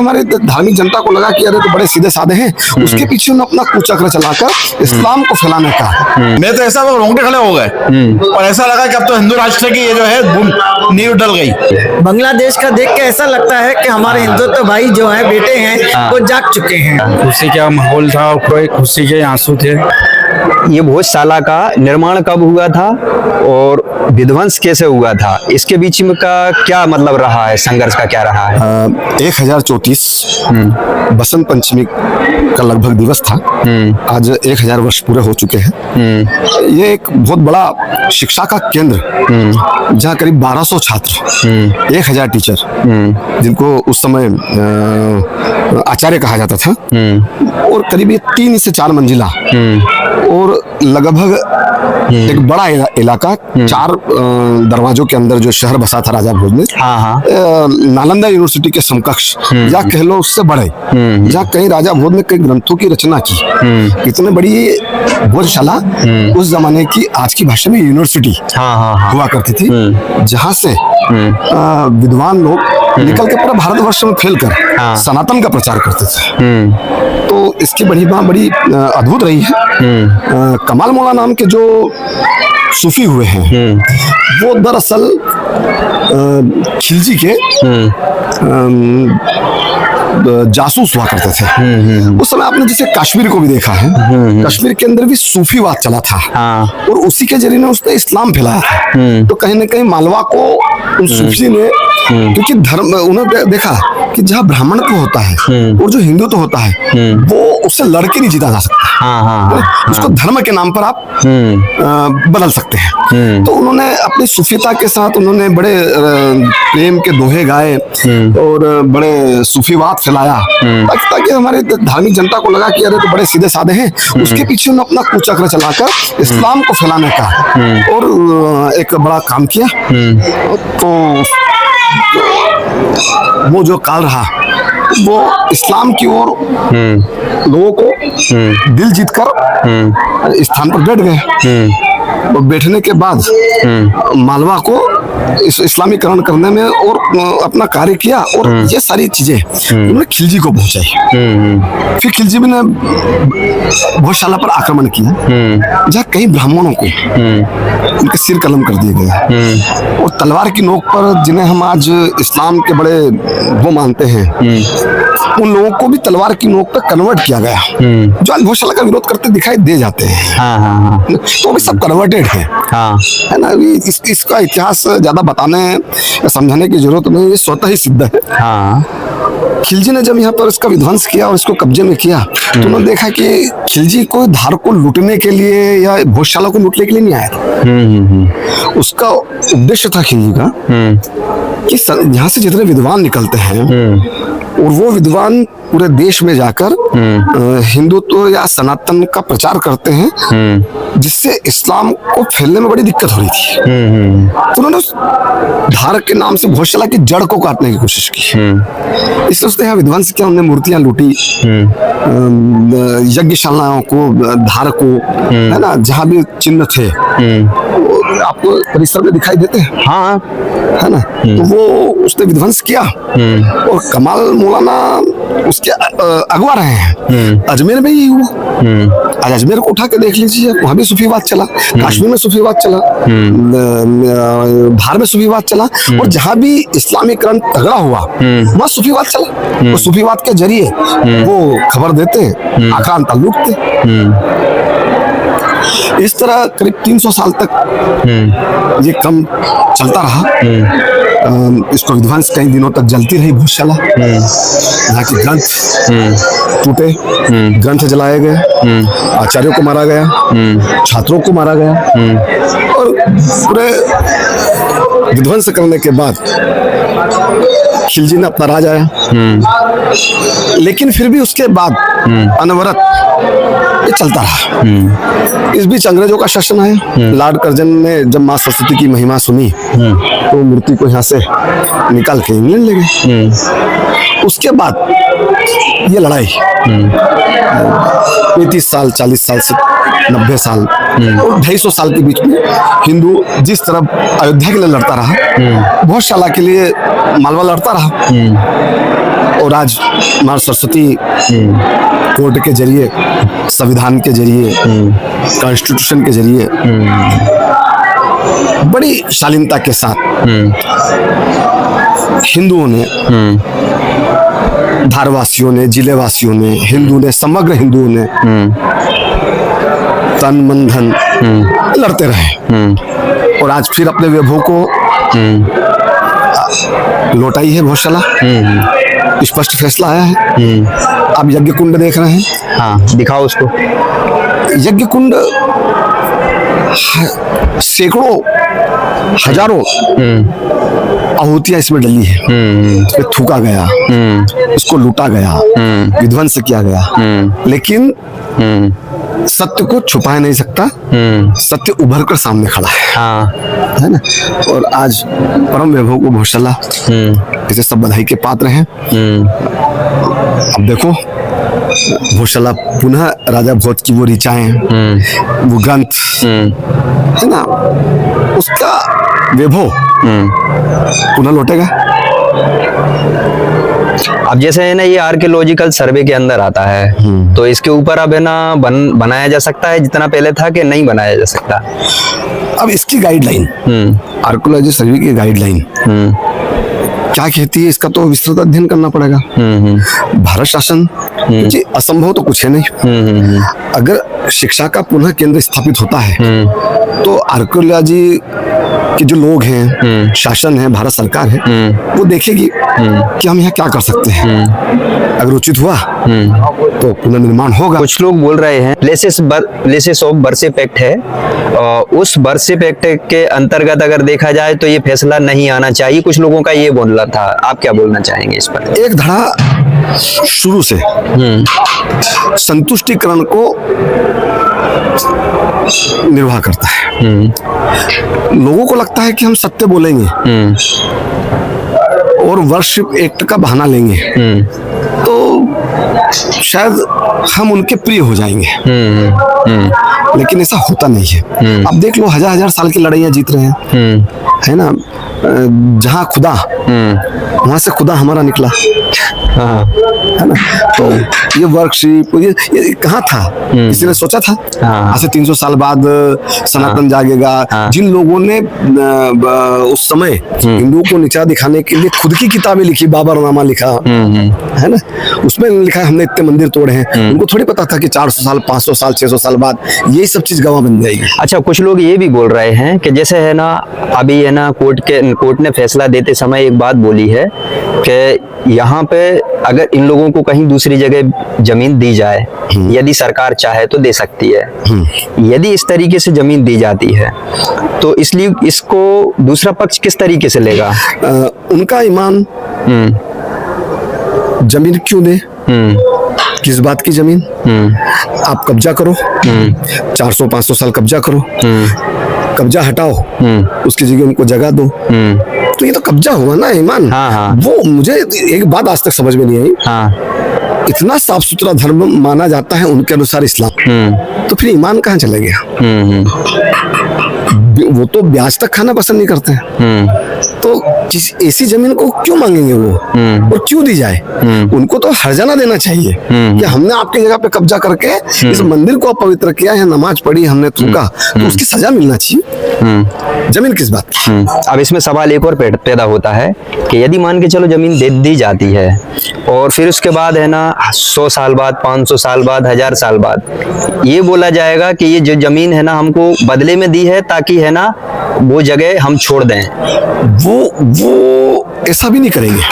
हमारे धार्मिक जनता को लगा कि अरे तो बड़े सीधे साधे हैं, उसके पीछे उन्होंने अपना कुचक्र चलाकर इस्लाम को फैलाने का। मैं तो ऐसा रोंगटे खड़े हो गए और ऐसा लगा कि अब तो हिंदू राष्ट्र की ये जो है नींव डल गई। बांग्लादेश का देख के ऐसा लगता है कि हमारे हिंदुत्व भाई जो है बेटे हैं वो जाग चुके हैं। खुशी का माहौल था और कोई खुशी के आंसू थे। ये भोजशाला का निर्माण कब हुआ था और विध्वंस कैसे हुआ था, इसके बीच में का क्या मतलब रहा है, संघर्ष का क्या रहा है? 1034 बसंत पंचमी का लगभग दिवस था। आज 1000 वर्ष पूरे हो चुके हैं। ये एक बहुत बड़ा शिक्षा का केंद्र जहाँ करीब 1200 छात्र, 1000 टीचर, जिनको उस समय आचार्य कहा जाता था, और करीब ये 3 से 4 मंजिला और लगभग एक बड़ा इलाका, 4 दरवाजों के अंदर जो शहर बसा था राजा भोज ने, नालंदा यूनिवर्सिटी के समकक्ष या कह लो उससे बड़े, जहाँ कहीं राजा भोज ने कई ग्रंथों की रचना की। इतने बड़ी भोजशाला उस जमाने की आज की भाषा में यूनिवर्सिटी हुआ करती थी, जहाँ से विद्वान लोग निकल के पूरा भारतवर्ष में फैलकर सनातन का प्रचार करते थे। तो इसकी बड़ी अद्भुत रही है। कमाल मौला नाम के जो सूफी हुए हैं वो दरअसल खिलजी के जासूस हुआ करते थे। उस समय आपने जैसे कश्मीर को भी देखा है, कश्मीर के अंदर भी सूफीवाद चला था और उसी के जरिए उसने इस्लाम फैलाया था। तो कहीं ना कहीं मालवा को उन सूफी ने, क्योंकि धर्म उन्होंने देखा कि जहाँ ब्राह्मण तो होता है और जो हिंदू तो होता है वो उससे लड़के नहीं जीता जा सकता, उसको धर्म के नाम पर आप बदल सकते हैं। तो उन्होंने अपनी सूफीता के साथ उन्होंने बड़े प्रेम के दोहे गाए और बड़े सूफीवाद फैलाया, ताकि हमारे धार्मिक जनता को लगा कि अरे तो बड़े सीधे साधे हैं। उसके पीछे उन्होंने अपना कुचक्र चलाकर इस्लाम को फैलाने का और एक बड़ा काम किया। तो वो जो काल रहा वो इस्लाम की ओर लोगों को दिल जीतकर इस स्थान पर बैठ गए। और बैठने के बाद मालवा को इस्लामीकरण करने में और अपना कार्य किया और ये सारी चीजें उन्होंने खिलजी को पहुंचाई। फिर खिलजी ने भोजशाला पर आक्रमण किया, जहाँ कई ब्राह्मणों को उनके सिर कलम कर दिए गए और तलवार की नोक पर, जिन्हें हम आज इस्लाम के बड़े वो मानते हैं, उन लोगों को भी तलवार की नोक पर कन्वर्ट किया गया। जो आज भोजशाला का विरोध करते दिखाई दे जाते हैं तो भी सब कन्वर्टेड है ना। इसका इतिहास ज्यादा बताने समझाने की जरूरत नहीं, ये स्वतः ही सिद्ध है। खिलजी ने जब यहाँ पर इसका विध्वंस किया और इसको कब्जे में किया तो उन्होंने देखा कि खिलजी कोई धार को लूटने के लिए या भोजशाला को लूटने के लिए नहीं आया था। उसका उद्देश्य था खिलजी का कि यहाँ से जितने विद्वान निकलते हैं और वो विद्वान पूरे देश में जाकर हिंदुत्व या सनातन का प्रचार करते हैं, जिससे इस्लाम को फैलने में बड़ी दिक्कत हो रही थी। तो उन्होंने उस धार के नाम से भोजशाला की जड़ को काटने की कोशिश की। इससे उसने यहाँ विध्वंस किया, उन्होंने मूर्तियां लूटी, यज्ञशालाओं को, धार को, है ना, जहाँ भी चिन्ह थे आपको परिसर में दिखाई देते हैं, है ना, तो वो उसने विध्वंस किया। और कमाल मौलाना उसके अगवा रहे हैं। अजमेर में ही हुआ। आज अजमेर को उठा के देख लीजिए, वहां भी सूफीवाद चला, कश्मीर में सूफीवाद चला, धार में सूफीवाद चला, और जहां भी इस्लामीकरण तगड़ा हुआ वहां सूफीवाद चला। तो सूफीवाद के जरिए वो खबर देते, आक्रांत लूटते। इस तरह करीब 300 साल तक ये क्रम चलता रहा। इसको विध्वंस कई दिनों तक जलती रही भोजशाला। यहाँ के ग्रंथ टूटे, ग्रंथ जलाए गए, आचार्यों को मारा गया, छात्रों को मारा गया, और पूरे विध्वंस करने के बाद खिलजी ने अपना राज आया। लेकिन फिर भी उसके बाद अनवरत ये चलता रहा। इस बीच अंग्रेजों का शासन आया। लॉर्ड कर्जन ने जब माँ सरस्वती की महिमा सुनी तो मूर्ति को यहाँ से निकाल के इंग्लैंड ले गए। उसके बाद ये लड़ाई 35 साल, 40 साल से 90 साल और 250 साल के बीच में हिंदू जिस तरफ अयोध्या के लिए लड़ता रहा, भोजशाला के लिए मालवा लड़ता रहा। और आज माँ सरस्वती कोर्ट के जरिए, संविधान के जरिए, कॉन्स्टिट्यूशन के जरिए बड़ी शालीनता के साथ हिंदुओं ने, धारवासियों ने, जिलेवासियों ने, हिंदू ने, समग्र हिंदुओं ने तन मन धन लड़ते रहे और आज फिर अपने वैभव को लौटाई है भोजशाला। स्पष्ट फैसला आया है। आप यज्ञ कुंड देख रहे हैं। हाँ, दिखाओ उसको। यज्ञ कुंड सैकड़ों, हजारों आहुतियां इसमें डली है। इसमें थूका गया, इसको लूटा गया, विध्वंस किया गया, लेकिन सत्य को छुपा नहीं सकता। सत्य उभर कर सामने खड़ा है। हाँ, है ना। और आज परम वैभव को भोजशाला, इसे सब बधाई के पात्र हैं। अब देखो भोजशाला पुनः राजा भोज की वो ऋचाएं, वो ग्रंथ, है ना, उसका वैभव पुनः लौटेगा। अब जैसे है ना, ये आर्कियोलॉजिकल सर्वे के अंदर आता है, तो इसके ऊपर अब है ना बनाया जा सकता है जितना पहले था, कि नहीं बनाया जा सकता? अब इसकी गाइडलाइन, आर्कियोलॉजी सर्वे की गाइडलाइन क्या कहती है, इसका तो विस्तृत अध्ययन करना पड़ेगा। भारत शासन, जी असंभव तो कुछ है नहीं। अगर शिक्षा का पुनः केंद्र स्थापित होता है तो आर्कियोलॉजी के जो लोग हैं, शासन है, भारत सरकार है, वो देखेगी कि हम यहाँ क्या कर सकते हैं। अगर उचित हुआ तो पुनर्निर्माण होगा। कुछ लोग बोल रहे हैं प्लेसेस ऑफ बर्सेप एक्ट है, उस बर्सेप एक्ट के अंतर्गत अगर देखा जाए तो ये फैसला नहीं आना चाहिए। कुछ लोगों का ये बोलना था, आप क्या बोलना चाहेंगे इस पर? एक धड़ा शुरू से संतुष्टिकरण को निर्वाह करता है। लोगों को लगता है कि हम सत्य बोलेंगे और वर्शिप एक्ट का बहाना लेंगे तो शायद हम उनके प्रिय हो जाएंगे, लेकिन ऐसा होता नहीं है। अब देख लो, हजार हजार साल की लड़ाइयां जीत रहे हैं, है ना। जहाँ खुदा, वहां से खुदा हमारा निकला, है ना। तो ये वर्कशिप ये कहाँ था, किसी ने सोचा था? आज से 300 साल बाद सनातन जागेगा। जिन लोगों ने उस समय हिंदुओं को नीचा दिखाने के लिए खुद की किताबें लिखी, बाबरनामा लिखा, है ना, उसमें लिखा है हमने इतने मंदिर तोड़े हैं, उनको थोड़ी पता था कि 400 साल, 500 साल, 600 साल बाद ये सब चीज गवाह बन जाएगी। अच्छा, कुछ लोग ये भी बोल रहे हैं कि जैसे है ना, अभी है ना, कोर्ट ने फैसला देते समय एक बात बोली है कि यहाँ पे अगर इन लोगों को कहीं दूसरी जगह जमीन दी जाए, यदि सरकार चाहे तो दे सकती है। यदि इस तरीके से जमीन दी जाती है तो इसलिए इसको दूसरा पक्ष किस तरीके से लेगा? उनका ईमान, जमीन क्यों दे, किस बात की जमीन? आप कब्जा करो, 400-500 साल कब्जा करो, कब्जा हटाओ, उसकी जगह उनको जगह दो, तो ये तो कब्जा हुआ ना, ईमान। वो मुझे एक बात आज तक समझ में नहीं आई। इतना साफ सुथरा धर्म माना जाता है उनके अनुसार इस्लाम, तो फिर ईमान कहाँ चला गया? वो तो ब्याज तक खाना पसंद नहीं करते हैं, तो किस ऐसी जमीन को क्यों मांगेंगे वो, और क्यों दी जाए? उनको तो हर्जाना देना चाहिए कि हमने आपकी जगह पे कब्जा करके इस मंदिर को अपवित्र किया है, नमाज पढ़ी हमने, थूका, तो उसकी सजा मिलना चाहिए। जमीन किस बात की? अब इसमें सवाल एक और पैदा होता है कि यदि मान के चलो जमीन दे दी जाती है और फिर उसके बाद है ना 100 साल बाद, 500 साल बाद, 1000 साल बाद ये बोला जाएगा कि ये जो जमीन है ना हमको बदले में दी है ताकि है ना वो जगह हम छोड़ दें। वो ऐसा भी नहीं करेंगे,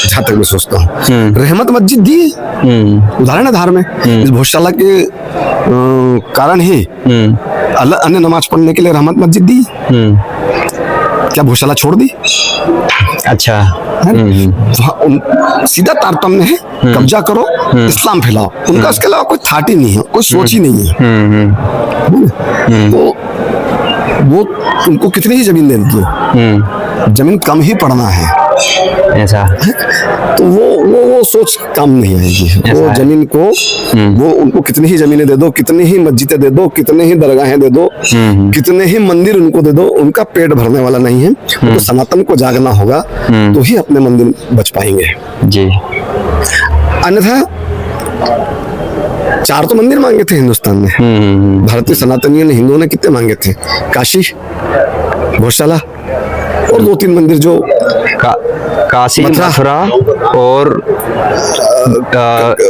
जहां तक मैं सोचता हूँ। रहमत मस्जिद दी, उदाहरण है धार में, इस भोजशाला के कारण ही अन्य नमाज पढ़ने के लिए रहमत मस्जिद दी। क्या भोजशाला छोड़ दी? अच्छा, सीधा तारतम्य है, कब्जा करो, इस्लाम फैलाओ। उनका इसके अलावा कोई थाट ही नहीं है, कोई सोच ही नहीं है। तो वो उनको कितनी ही जमीन दे दो, जमीन कम ही पड़ना है ऐसा, तो वो सोच काम नहीं आएगी। वो जमीन को, वो उनको कितनी ही जमीनें दे दो, कितनी ही मस्जिदें दे दो, कितने ही दरगाहें दे दो, कितने ही मंदिर उनको दे दो, उनका पेट भरने वाला नहीं है। तो सनातन को जागना होगा तो ही अपने मंदिर बच पाएंगे। जी। अन्यथा 4 तो मंदिर मांगे थे हिंदुस्तान में। भारतीय सनातनियों ने, हिंदुओं ने कितने मांगे थे? काशी, गौशाला और 2-3 मंदिर जो काशी, मथुरा और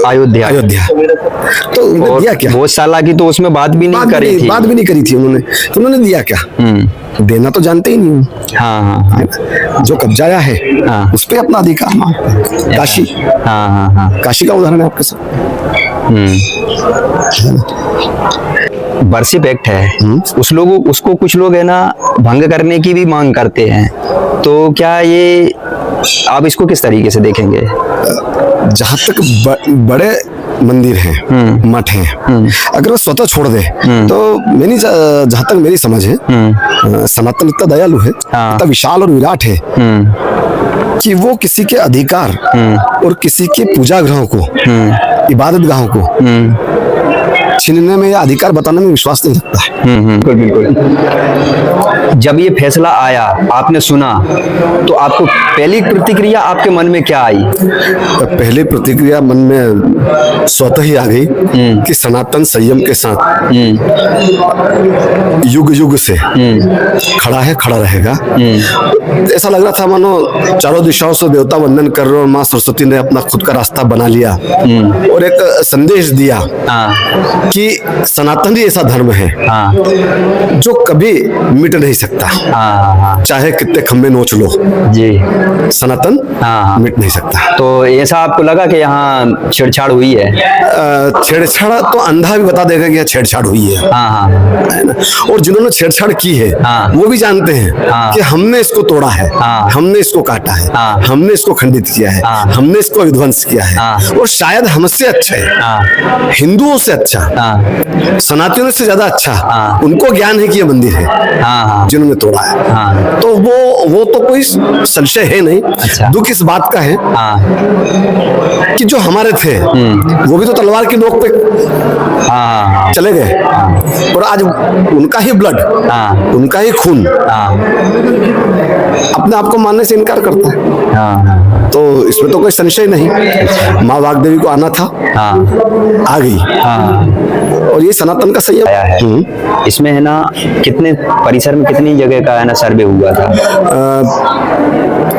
अयोध्या। तो उन्होंने दिया क्या? गौशाला की तो उसमें बात भी नहीं करी थी। बात भी नहीं करी थी उन्होंने दिया क्या? देना तो जानते ही नहीं हूँ। हाँ। जो कब्जाया है हाँ। उस पे अपना अधिकार मांगते हैं। काशी, हाँ। काशी का उदाहरण है आपके साथ। बर्सिप एक्ट है, उसको कुछ लोग है ना भंग करने की भी मांग करते हैं, तो क्या ये आप इसको किस तरीके से देखेंगे? जहाँ तक बड़े मंदिर हैं, मठ हैं, अगर वो स्वतः छोड़ दे तो मैंने जहाँ तक मेरी समझ है, सनातन इतना दयालु है, इतना विशाल और विराट है कि वो किसी के अधिकार और किसी के पूजा ग्रहों को, इबादत गाहों को छीनने में या अधिकार बताने में विश्वास नहीं रखता है। बिल्कुल। जब ये फैसला आया, आपने सुना, तो आपको पहली प्रतिक्रिया आपके मन में क्या आई? पहली प्रतिक्रिया मन में स्वतः ही आ गई कि सनातन संयम के साथ युग युग से खड़ा है, खड़ा रहेगा। ऐसा लग रहा था मानो चारों दिशाओं से देवता वंदन कर रहे और माँ सरस्वती ने अपना खुद का रास्ता बना लिया और एक संदेश दिया कि सनातन ही ऐसा धर्म है जो कभी मिट नहीं सकता, चाहे कितने खम्बे नोच लो जी, सनातन मिट नहीं सकता। तो ऐसा आपको लगा कि यहाँ छेड़छाड़ हुई है? छेड़छाड़ तो अंधा भी बता देगा कि यहाँ छेड़छाड़ हुई है, है ना? और जिन्होंने छेड़छाड़ की है वो भी जानते हैं कि हमने इसको तोड़ा है, हमने इसको काटा है, हमने इसको खंडित किया है, हमने इसको विध्वंस किया है, और शायद हमसे अच्छे, हिंदुओं से अच्छा, सनातनियों से ज्यादा अच्छा उनको ज्ञान है कि ये मंदिर है जिन्होंने तोड़ा है। तो वो तो कोई संशय है नहीं। अच्छा। दुख इस बात का है कि जो हमारे थे वो भी तो तलवार की नोक पे चले गए, और आज उनका ही ब्लड, उनका ही खून अपने आप को मानने से इनकार करता है। तो इसमें तो कोई संशय नहीं। माँ वाग्देवी को आना था, आ गई, और ये सनातन का संयम है। इसमें है ना कितने परिसर में कितनी जगह का है ना सर्वे हुआ था?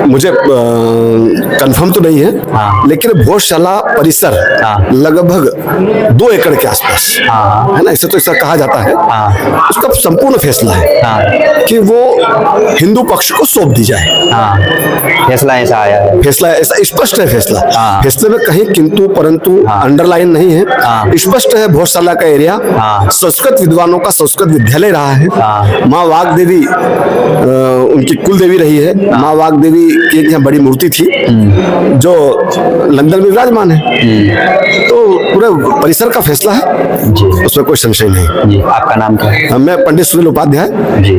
मुझे कंफर्म तो नहीं है, लेकिन भोजशाला परिसर लगभग 2 एकड़ के आसपास है ना, इसे तो ऐसा कहा जाता है। उसका संपूर्ण फैसला है कि वो हिंदू पक्ष को सौंप दी जाए। फैसला ऐसा आया है, फैसला ऐसा स्पष्ट है। फैसले में कहीं किंतु परंतु अंडरलाइन नहीं है, स्पष्ट है। भोजशाला का एरिया संस्कृत विद्वानों का संस्कृत विद्यालय रहा है। माँ वाग्देवी उनकी कुल देवी रही है। माँ वाग्देवी की एक यहाँ बड़ी मूर्ति थी जो लंदन में विराजमान है। तो पूरे परिसर का फैसला है जी, उसमें कोई संशय नहीं जी। आपका नाम क्या है? मैं पंडित सुनील उपाध्याय जी,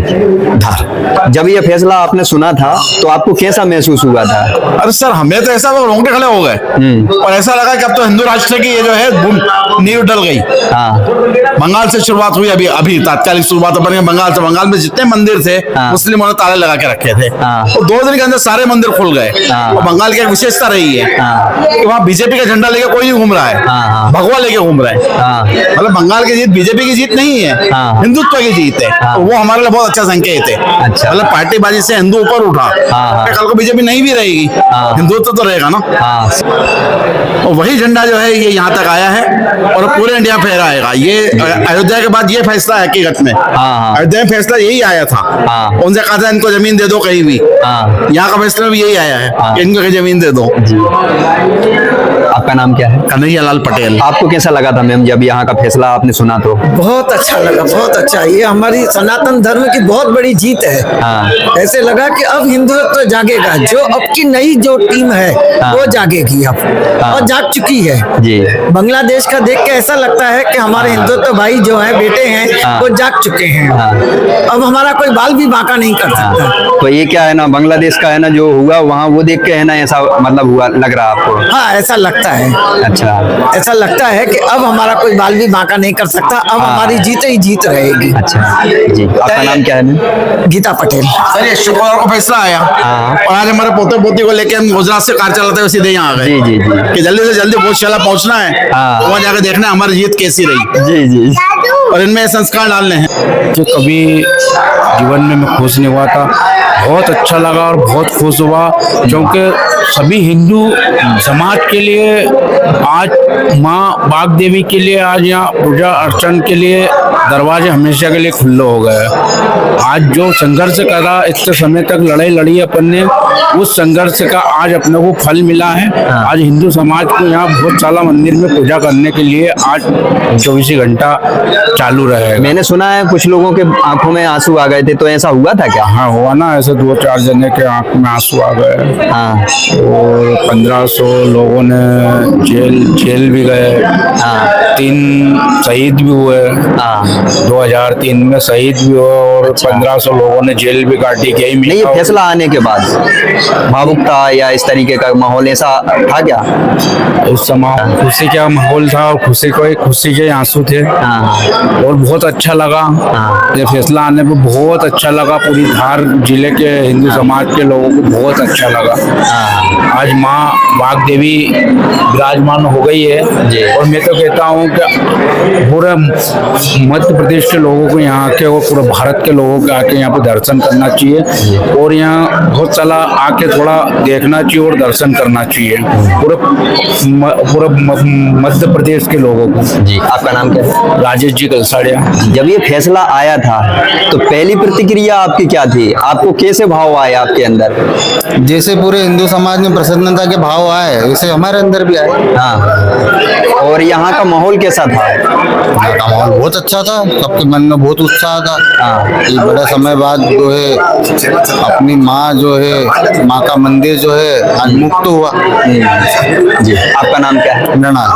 धार। जब ये फैसला आपने सुना था तो आपको कैसा महसूस हुआ था? अरे सर, हमें तो ऐसा रोंगटे खड़े हो गए और ऐसा लगा कि अब तो हिंदू राष्ट्र की ये जो है नींव डल गई। बंगाल से शुरुआत हुई, अभी तात्कालिक शुरुआत बन गई बंगाल से। बंगाल में जितने मंदिर थे मुस्लिमों ने ताले लगा के रखे थे, और 2 दिन के अंदर सारे मंदिर खुल गए। और बंगाल की एक विशेषता रही है कि वहाँ बीजेपी का झंडा लेके कोई नहीं घूम रहा है, भगवा लेके घूम रहा है। मतलब बंगाल की जीत बीजेपी की जीत नहीं है, हिंदुत्व की जीत है। तो वो हमारे लिए बहुत अच्छा संकेत है। मतलब पार्टीबाजी से हिंदू ऊपर उठा, कल को बीजेपी नहीं भी रहेगी, हिंदुत्व तो रहेगा ना। और वही झंडा जो है ये यहाँ तक आया है और पूरे इंडिया फहराएगा। ये अयोध्या के बाद ये फैसला है हकीकत में। अयोध्या में फैसला यही आया था, उनसे कहा था इनको जमीन दे दो कहीं भी। यहाँ का फैसला भी यही आया है कि इनको कहीं जमीन दे दो। आपका नाम क्या है? कन्हैया लाल पटेल। आपको कैसा लगा था मैम जब यहाँ का फैसला आपने सुना तो? बहुत अच्छा लगा, बहुत अच्छा। ये हमारी सनातन धर्म की बहुत बड़ी जीत है। ऐसे लगा कि अब हिंदुत्व जागेगा, जो अब की नई जो टीम है वो जागेगी अब, और जाग चुकी है जी। बांग्लादेश का देख के ऐसा लगता है कि हमारे हिंदुत्व भाई जो है, बेटे हैं, वो जाग चुके हैं। अब हमारा कोई बाल भी बांका नहीं कर सकता। तो ये क्या है ना, बांग्लादेश का है ना जो हुआ वहाँ, वो देख के है ना ऐसा मतलब हुआ लग रहा आपको? हाँ, ऐसा लगता है। है। अच्छा ऐसा लगता है कि अब हमारा कोई बाल भी बांका नहीं कर सकता, अब हमारी जीत ही जीत रहेगी। अच्छा जी, आपका नाम क्या है? गीता पटेल। सर ये शुक्रवार को फैसला आया और आज हमारे पोते पोती को लेके हम गुजरात से कार चलाते हुए सीधे यहाँ आ गए जी जी जी कि जल्दी से जल्दी भोजशाला पहुंचना है, हाँ। वहाँ जाकर देखना है हमारी जीत कैसी रही जी जी और इनमें संस्कार डालने हैं। जो कभी जीवन में मैं खुश नहीं हुआ था, बहुत अच्छा लगा और बहुत खुश हुआ, क्योंकि सभी हिंदू समाज के लिए आज माँ बाग देवी के लिए आज यहाँ पूजा अर्चन के लिए दरवाजे हमेशा के लिए खुले हो गए। आज जो संघर्ष करा, इतने समय तक लड़ाई लड़ी अपन ने, उस संघर्ष का आज अपने को फल मिला है। आज हिंदू समाज को यहाँ बहुत सारा मंदिर में पूजा करने के लिए आज 24 घंटा चालू रहेगा। मैंने सुना है कुछ लोगों के आंखों में आंसू आ गए थे, तो ऐसा हुआ था क्या? हाँ हुआ ना, ऐसे 2-4 जने के आंख में आंसू आ गए हाँ और 1500 लोगों ने जेल भी गए। हाँ 3 शहीद भी हुए, हाँ 2003 में शहीद भी हुए और 1500 लोगों ने जेल भी काटी। यही नहीं, ये मीठा फैसला आने के बाद भावुकता या इस तरीके का माहौल ऐसा था क्या? उस समय खुशी का माहौल था और खुशी के आंसू थे हाँ और बहुत अच्छा लगा। हाँ। ये फैसला आने पे बहुत अच्छा लगा, पूरी धार जिले के हिंदू समाज के लोगों को बहुत अच्छा लगा। हाँ आज माँ बाग देवी विराजमान हो गई है जी। और मैं तो कहता हूँ कि पूरे मध्य प्रदेश के लोगों को यहाँ आके और पूरे भारत के लोगों को आके यहाँ पे दर्शन करना चाहिए और यहाँ बहुत सारा आके थोड़ा देखना चाहिए और दर्शन करना चाहिए पूरे मध्य प्रदेश के लोगों को। जी, आपका नाम क्या है? राजेश जी कलसाड़िया। जब ये फैसला आया था तो पहली प्रतिक्रिया आपकी क्या थी? आपको कैसे भाव आए आपके अंदर? जैसे पूरे हिंदू समाज में प्रसन्नता के भाव आए, वैसे हमारे अंदर भी आए। हाँ, और यहाँ का माहौल कैसा था? यहाँ का माहौल बहुत अच्छा था, सबके मन में बहुत उत्साह था। हाँ ये बड़े समय बाद जो है अपनी माँ जो है, माँ का मंदिर जो है आज मुक्त हुआ। जी, आपका नाम क्या है? मेरा नाम